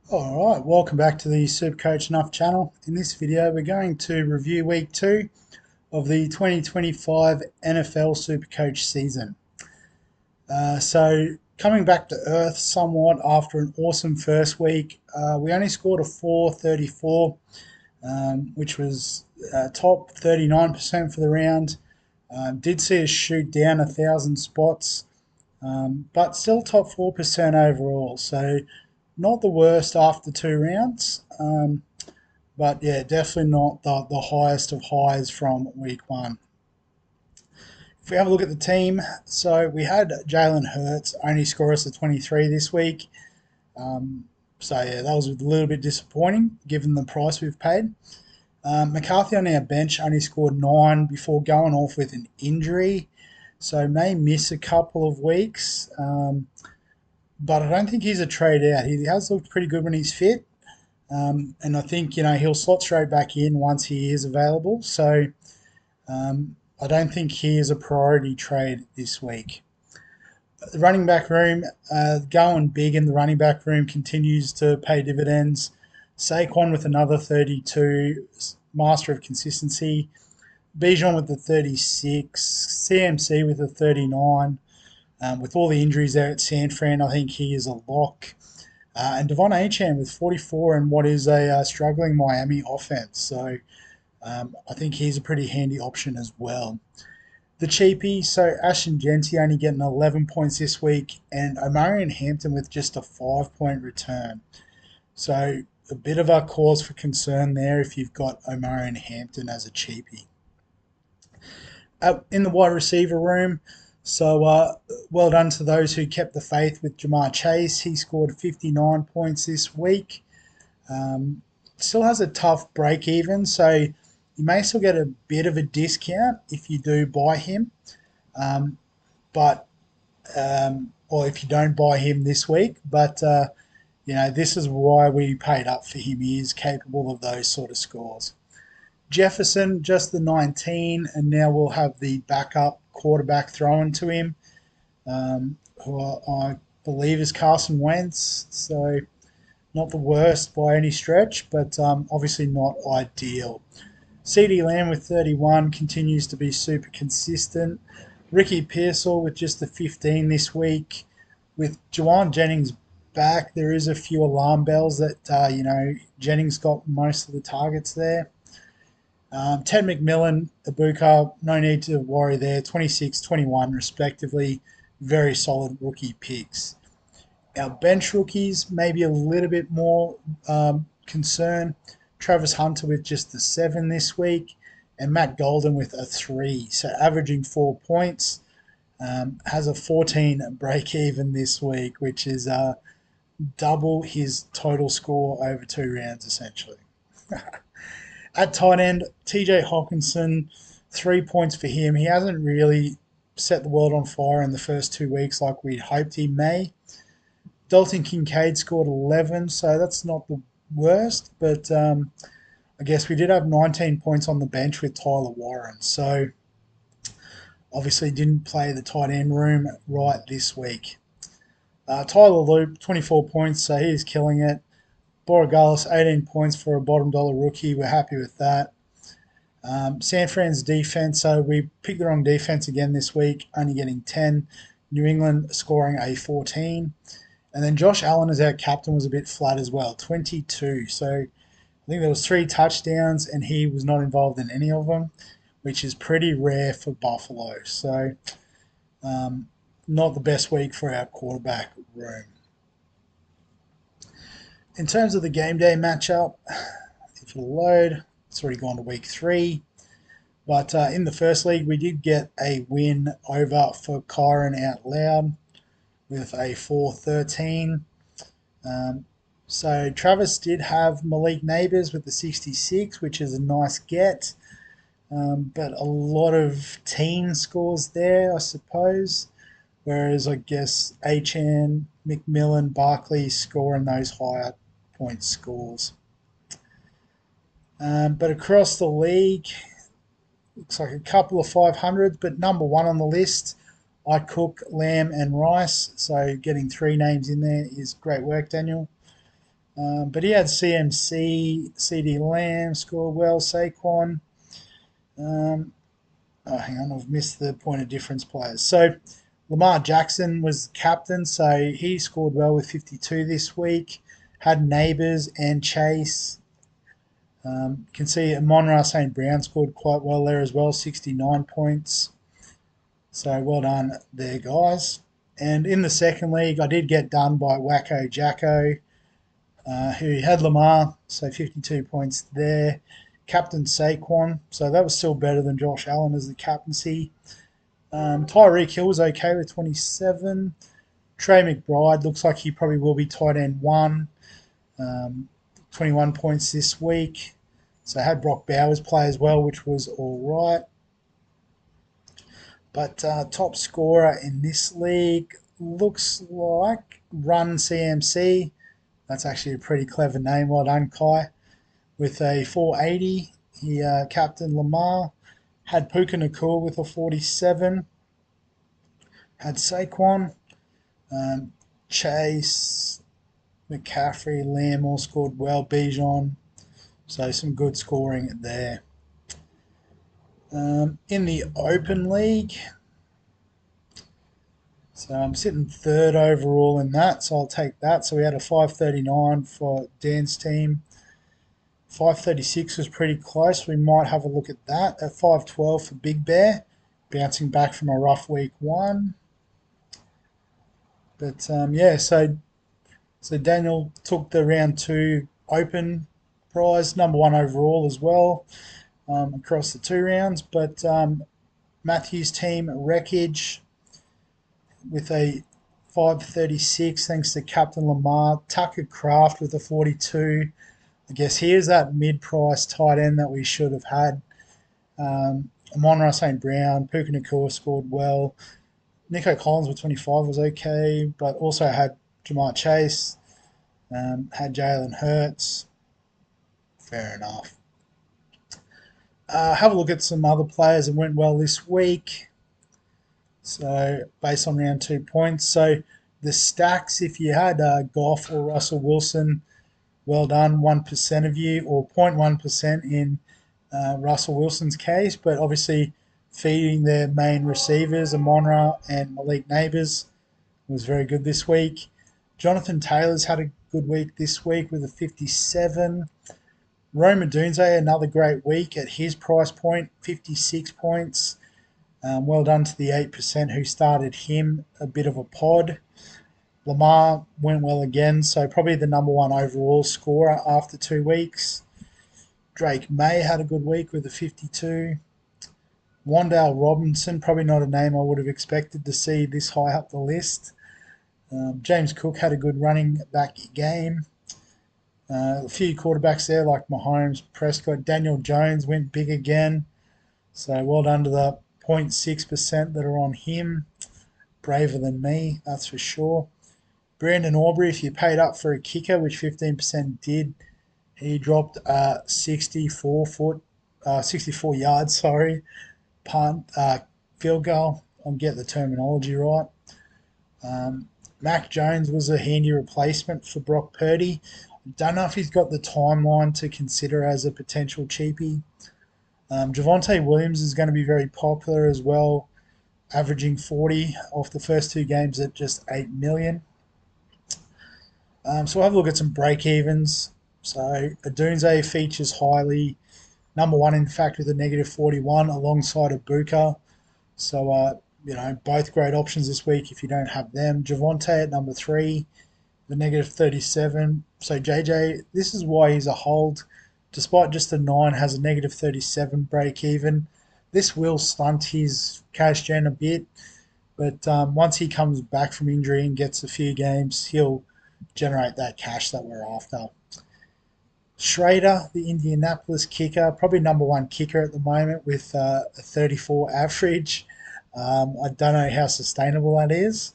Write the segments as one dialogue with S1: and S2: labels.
S1: Alright, welcome back to the SuperCoach NFL channel. In this video we're going to review week 2 of the 2025 NFL SuperCoach season. So coming back to earth somewhat after an awesome first week, we only scored a 434, which was top 39% for the round. Did see us shoot down 1,000 spots, but still top 4% overall. So not the worst after 2 rounds, but yeah, definitely not the highest of highs from week 1. If we have a look at the team, so we had Jalen Hurts only score us a 23 this week. So yeah, that was a little bit disappointing given the price we've paid. McCarthy on our bench only scored 9 before going off with an injury, so may miss a couple of weeks. But I don't think he's a trade out. He has looked pretty good when he's fit. And I think, he'll slot straight back in once he is available. So I don't think he is a priority trade this week. The running back room, going big in the running back room continues to pay dividends. Saquon with another 32, master of consistency. Bijan with the 36, CMC with the 39. With all the injuries there at San Fran, I think he is a lock. And Devon Achane with 44 in what is a struggling Miami offense. So I think he's a pretty handy option as well. The cheapie, so Ashton Genty only getting 11 points this week, and Omarion Hampton with just a 5-point return. So a bit of a cause for concern there if you've got Omarion Hampton as a cheapie. In the wide receiver room, so well done to those who kept the faith with Jamar Chase. He scored 59 points this week. Still has a tough break even, so you may still get a bit of a discount if you do buy him. Or if you don't buy him this week. But, this is why we paid up for him. He is capable of those sort of scores. Jefferson, just the 19, and now we'll have the backup quarterback thrown to him, who I believe is Carson Wentz. So not the worst by any stretch, but obviously not ideal. CeeDee Lamb with 31 continues to be super consistent. Ricky Pearsall with just the 15 this week. With Juwan Jennings back, there is a few alarm bells that, Jennings got most of the targets there. Ted McMillan, Ibuka, no need to worry there, 26, 21 respectively, very solid rookie picks. Our bench rookies, maybe a little bit more concern. Travis Hunter with just the 7 this week, and Matt Golden with a 3, so averaging 4 points. Has a 14 break even this week, which is double his total score over 2 rounds essentially. At tight end, TJ Hawkinson, 3 points for him. He hasn't really set the world on fire in the first 2 weeks like we'd hoped he may. Dalton Kincaid scored 11, so that's not the worst, but I guess we did have 19 points on the bench with Tyler Warren, so obviously didn't play the tight end room right this week. Tyler Loop, 24 points, so he's killing it. Borregales, 18 points for a bottom dollar rookie. We're happy with that. San Fran's defense, so we picked the wrong defense again this week, only getting 10. New England scoring a 14. And then Josh Allen as our captain was a bit flat as well, 22. So I think there was 3 touchdowns and he was not involved in any of them, which is pretty rare for Buffalo. So not the best week for our quarterback room. In terms of the game day matchup, if you load, it's already gone to week 3. But in the first league, we did get a win over for Kyron Out Loud with a 4-13. So Travis did have Malik Neighbors with the 66, which is a nice get. But a lot of team scores there, I suppose. Whereas I guess Achane, McMillan, Barkley scoring those higher point scores. But across the league, looks like a couple of 500s, but number one on the list, I cook lamb and rice. So getting three names in there is great work, Daniel. But he had CMC, CD Lamb, scored well, Saquon. Um, hang on, I've missed the point of difference players. So Lamar Jackson was captain, so he scored well with 52 this week. Had Neighbours and Chase. You can see Amon-Ra St. Brown scored quite well there as well, 69 points. So well done there, guys. And in the second league, I did get done by Wacko Jacko, who had Lamar, so 52 points there. Captain Saquon, so that was still better than Josh Allen as the captaincy. Tyreek Hill was okay with 27. Trey McBride looks like he probably will be tight end one. 21 points this week. So I had Brock Bowers play as well, which was all right. But top scorer in this league looks like Run CMC. That's actually a pretty clever name. Well done, Kai. With a 480, he captained Lamar. Had Puka Nakua with a 47. Had Saquon. Chase, McCaffrey, Lamb all scored well. Bijan. So some good scoring there. In the Open League, so I'm sitting third overall in that, so I'll take that. So we had a 539 for Dan's team. 536 was pretty close. We might have a look at that. At 512 for Big Bear, bouncing back from a rough week one. But yeah, so Daniel took the round two Open prize, number one overall as well, across the two rounds. But Matthew's team, Wreckage, with a 536, thanks to Captain Lamar. Tucker Craft with a 42. I guess here's that mid-price tight end that we should have had. Amon-Ra St. Brown, Puka Nakua scored well. Nico Collins with 25 was okay, but also had Jamar Chase, had Jalen Hurts. Fair enough. Have a look at some other players that went well this week. So based on round 2 points. So the stacks, if you had Goff or Russell Wilson, well done, 1% of you, or 0.1% in Russell Wilson's case. But obviously feeding their main receivers, Amon-Ra and Malik Neighbours, was very good this week. Jonathan Taylor's had a good week this week with a 57. Rome Odunze, another great week at his price point, 56 points. Well done to the 8% who started him, a bit of a pod. Lamar went well again, so probably the number one overall scorer after 2 weeks. Drake May had a good week with a 52. Wan'Dale Robinson, probably not a name I would have expected to see this high up the list. James Cook had a good running back game. A few quarterbacks there like Mahomes, Prescott. Daniel Jones went big again. So well done to the 0.6% that are on him. Braver than me, that's for sure. Brandon Aubrey, if you paid up for a kicker, which 15% did, he dropped 64 yards, punt, field goal. I'll get the terminology right. Mac Jones was a handy replacement for Brock Purdy. Don't know if he's got the timeline to consider as a potential cheapie. Javonte Williams is going to be very popular as well, averaging 40 off the first 2 games at just 8 million. So we'll have a look at some break-evens. So Odunze features highly. Number one, in fact, with a negative 41 alongside Ibuka. So, both great options this week if you don't have them. Javonte at number 3, the negative 37. So JJ, this is why he's a hold. Despite just a 9, has a negative 37 break even. This will stunt his cash gen a bit, but once he comes back from injury and gets a few games, he'll generate that cash that we're after. Schrader, the Indianapolis kicker, probably number one kicker at the moment with a 34 average. I don't know how sustainable that is,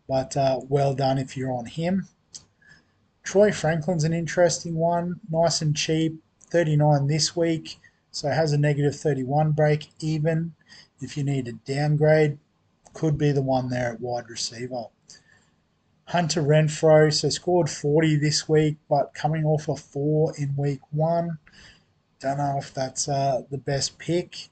S1: but well done if you're on him. Troy Franklin's an interesting one, nice and cheap, 39 this week, So it has a negative 31 break even. If you need a downgrade, could be the one there at wide receiver. Hunter Renfro, so scored 40 this week, but coming off a 4 in week 1. Don't know if that's the best pick.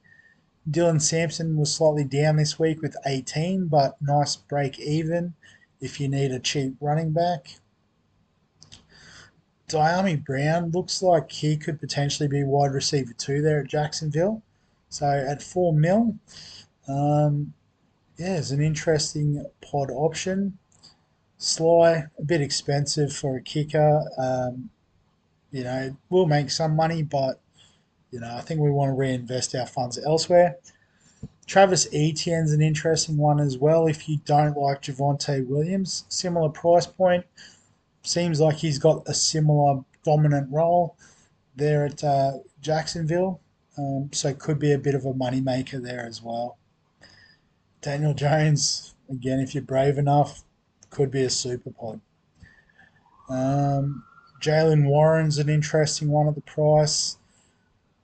S1: Dylan Sampson was slightly down this week with 18, but nice break even if you need a cheap running back. Diami Brown looks like he could potentially be wide receiver 2 there at Jacksonville. So at 4 mil, yeah, it's an interesting pod option. Sly, a bit expensive for a kicker. We'll make some money, but I think we want to reinvest our funds elsewhere. Travis Etienne's an interesting one as well. If you don't like Javonte Williams, similar price point. Seems like he's got a similar dominant role there at Jacksonville. So it could be a bit of a moneymaker there as well. Daniel Jones, again, if you're brave enough, could be a super pod. Jalen Warren's an interesting one at the price.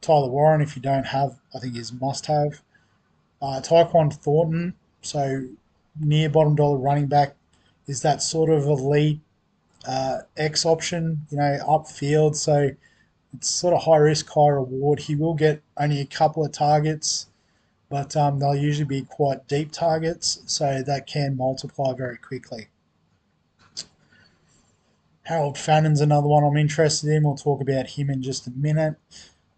S1: Tyler Warren, if you don't have, I think is must-have. Tyquan Thornton, so near bottom dollar running back, is that sort of elite X option, upfield. So it's sort of high risk, high reward. He will get only a couple of targets, but they'll usually be quite deep targets, so that can multiply very quickly. Harold Fannon's another one I'm interested in. We'll talk about him in just a minute.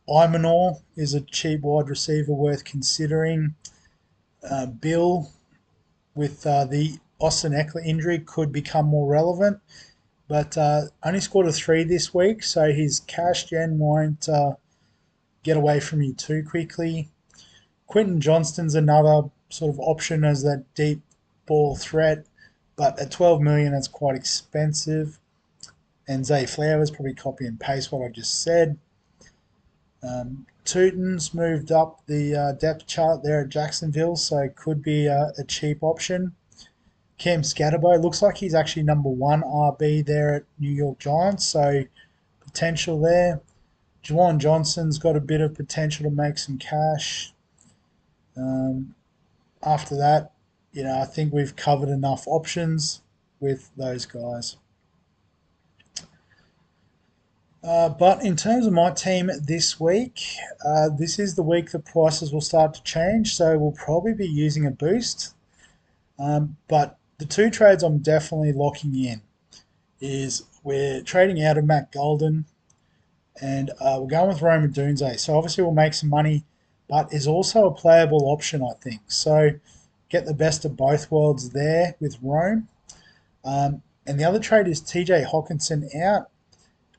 S1: Imanol is a cheap wide receiver worth considering. Bill, with the Austin Eckler injury, could become more relevant, but only scored a 3 this week, so his cash gen won't get away from you too quickly. Quentin Johnston's another sort of option as that deep ball threat, but at 12 million, it's quite expensive. And Zay Flowers, probably copy and paste what I just said. Tootin's moved up the depth chart there at Jacksonville, so it could be a cheap option. Cam Scatterbo looks like he's actually number 1 RB there at New York Giants, so potential there. Juwan Johnson's got a bit of potential to make some cash. After that, I think we've covered enough options with those guys. But in terms of my team this week, this is the week the prices will start to change, so we'll probably be using a boost. But the 2 trades I'm definitely locking in is we're trading out of Matt Golden and we're going with Rome Odunze. So obviously we'll make some money, but is also a playable option, I think. So get the best of both worlds there with Rome. And the other trade is TJ Hawkinson out.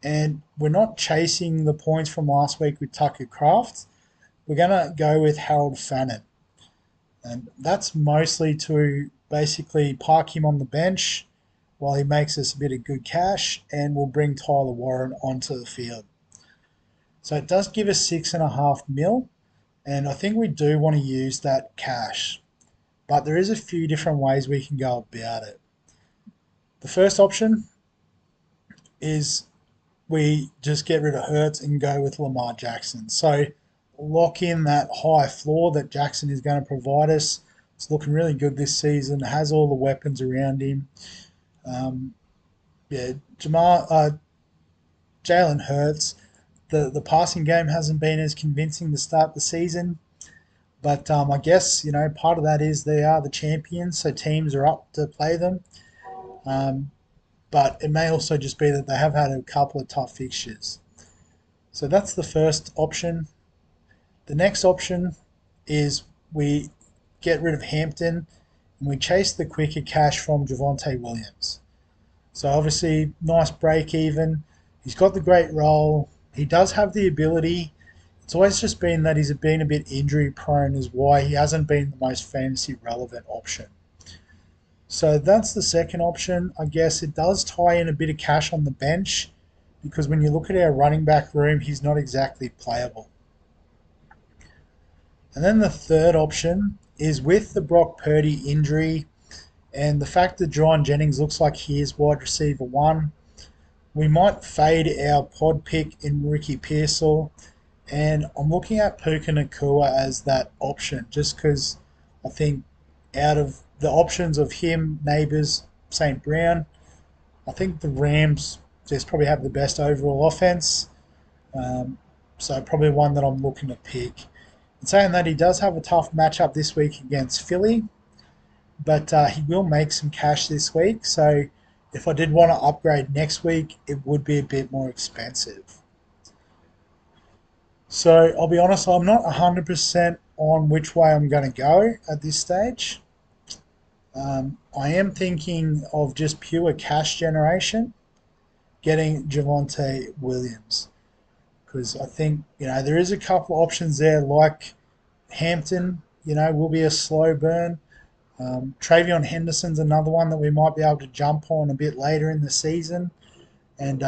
S1: And we're not chasing the points from last week with Tucker Kraft. We're going to go with Harold Fannin. And that's mostly to basically park him on the bench while he makes us a bit of good cash, and we'll bring Tyler Warren onto the field. So it does give us 6.5 mil, and I think we do want to use that cash. But there is a few different ways we can go about it. The first option is we just get rid of Hurts and go with Lamar Jackson. So lock in that high floor that Jackson is going to provide us. It's looking really good this season. Has all the weapons around him. Jalen Hurts. The passing game hasn't been as convincing to start the season. But I guess, part of that is they are the champions, so teams are up to play them. But it may also just be that they have had a couple of tough fixtures. So that's the first option. The next option is we get rid of Hampton and we chase the quicker cash from Javonte Williams. So obviously, nice break even. He's got the great role. He does have the ability. It's always just been that he's been a bit injury prone is why he hasn't been the most fantasy relevant option. So that's the second option. I guess it does tie in a bit of cash on the bench because when you look at our running back room, he's not exactly playable. And then the third option is with the Brock Purdy injury and the fact that John Jennings looks like he is wide receiver 1, we might fade our pod pick in Ricky Pearsall And I'm looking at Puka Nakua as that option just because I think out of the options of him, Neighbours, St. Brown, I think the Rams just probably have the best overall offense. Um, so probably one that I'm looking to pick. And saying that, he does have a tough matchup this week against Philly, but he will make some cash this week. So if I did want to upgrade next week, it would be a bit more expensive. So I'll be honest, I'm not 100% on which way I'm going to go at this stage. I am thinking of just pure cash generation, getting Javonte Williams, because I think there is a couple of options there, like Hampton. Will be a slow burn. Travion Henderson's another one that we might be able to jump on a bit later in the season, and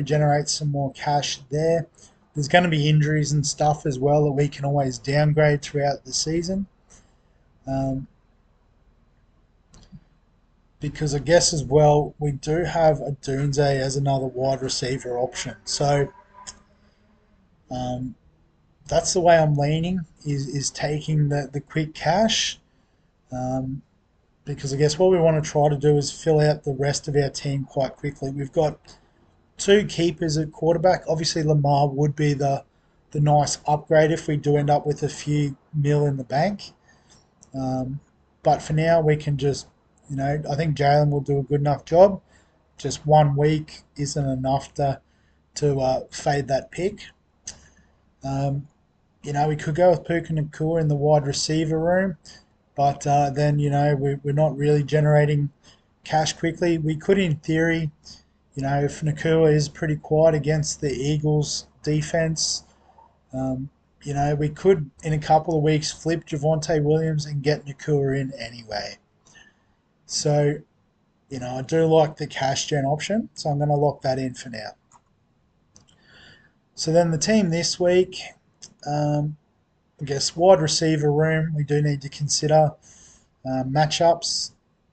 S1: generate some more cash there. There's going to be injuries and stuff as well that we can always downgrade throughout the season. Um, because I guess as well we do have a Dunze as another wide receiver option. So um, that's the way I'm leaning is taking the quick cash. Um, because I guess what we want to try to do is fill out the rest of our team quite quickly. We've got two keepers at quarterback. Obviously, Lamar would be the nice upgrade if we do end up with a few mil in the bank. But for now, we can just, I think Jalen will do a good enough job. Just 1 week isn't enough to fade that pick. We could go with Puka Nakua in the wide receiver room, but then, we're not really generating cash quickly. We could, in theory, if Nakua is pretty quiet against the Eagles' defense, we could, in a couple of weeks, flip Javonte Williams and get Nakua in anyway. So, I do like the cash gen option, so I'm going to lock that in for now. So then the team this week, I guess wide receiver room, we do need to consider matchups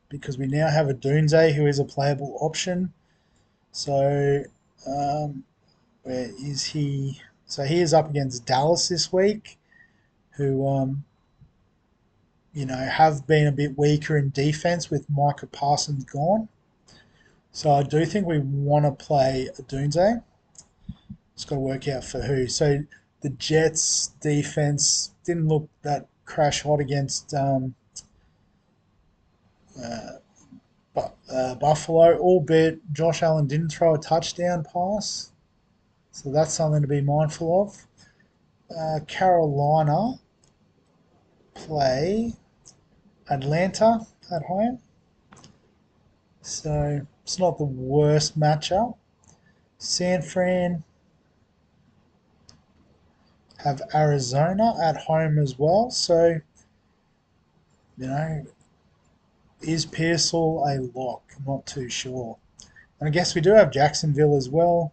S1: because we now have a Dunze who is a playable option. So, where is he? So he is up against Dallas this week, who have been a bit weaker in defense with Micah Parsons gone. So I do think we want to play a Dunze. It's got to work out for who. So the Jets defense didn't look that crash hot against Buffalo, albeit Josh Allen didn't throw a touchdown pass. So that's something to be mindful of. Carolina play Atlanta at home. So it's not the worst matchup. San Fran have Arizona at home as well. So, is Pearsall a lock? I'm not too sure. And I guess we do have Jacksonville as well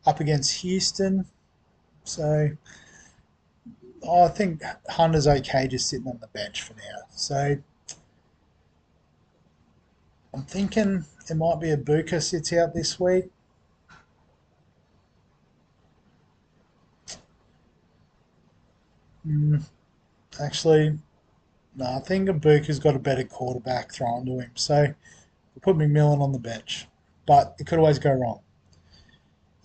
S1: up against Houston. So I think Hunter's okay just sitting on the bench for now. So I'm thinking it might be a Buka sits out this week. Actually, no, I think Ibuka's got a better quarterback thrown to him. So we'll put McMillan on the bench. But it could always go wrong.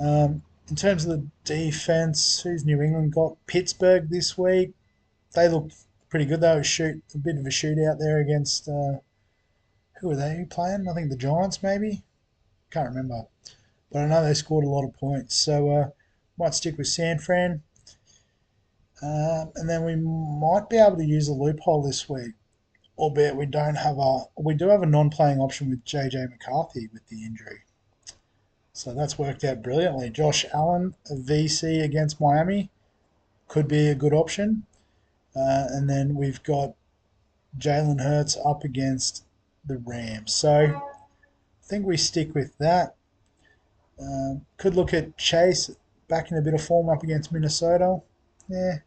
S1: In terms of the defense, who's New England got? Pittsburgh this week. They look pretty good. They were a bit of a shootout there against who are they playing? I think the Giants maybe. Can't remember, but I know they scored a lot of points. So might stick with San Fran, and then we might be able to use a loophole this week. Albeit we do have a non-playing option with JJ McCarthy with the injury. So that's worked out brilliantly. Josh Allen, a VC against Miami, could be a good option. And then we've got Jalen Hurts up against the Rams. So I think we stick with that. Could look at Chase back in a bit of form up against Minnesota. Yeah.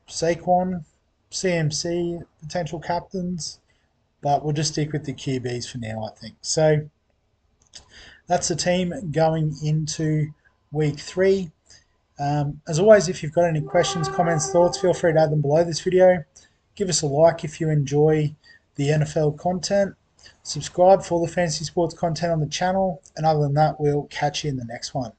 S1: Saquon, CMC, potential captains. But we'll just stick with the QBs for now, I think. So that's the team going into week 3. As always, if you've got any questions, comments, thoughts, feel free to add them below this video. Give us a like if you enjoy the NFL content. Subscribe for all the fantasy sports content on the channel. And other than that, we'll catch you in the next one.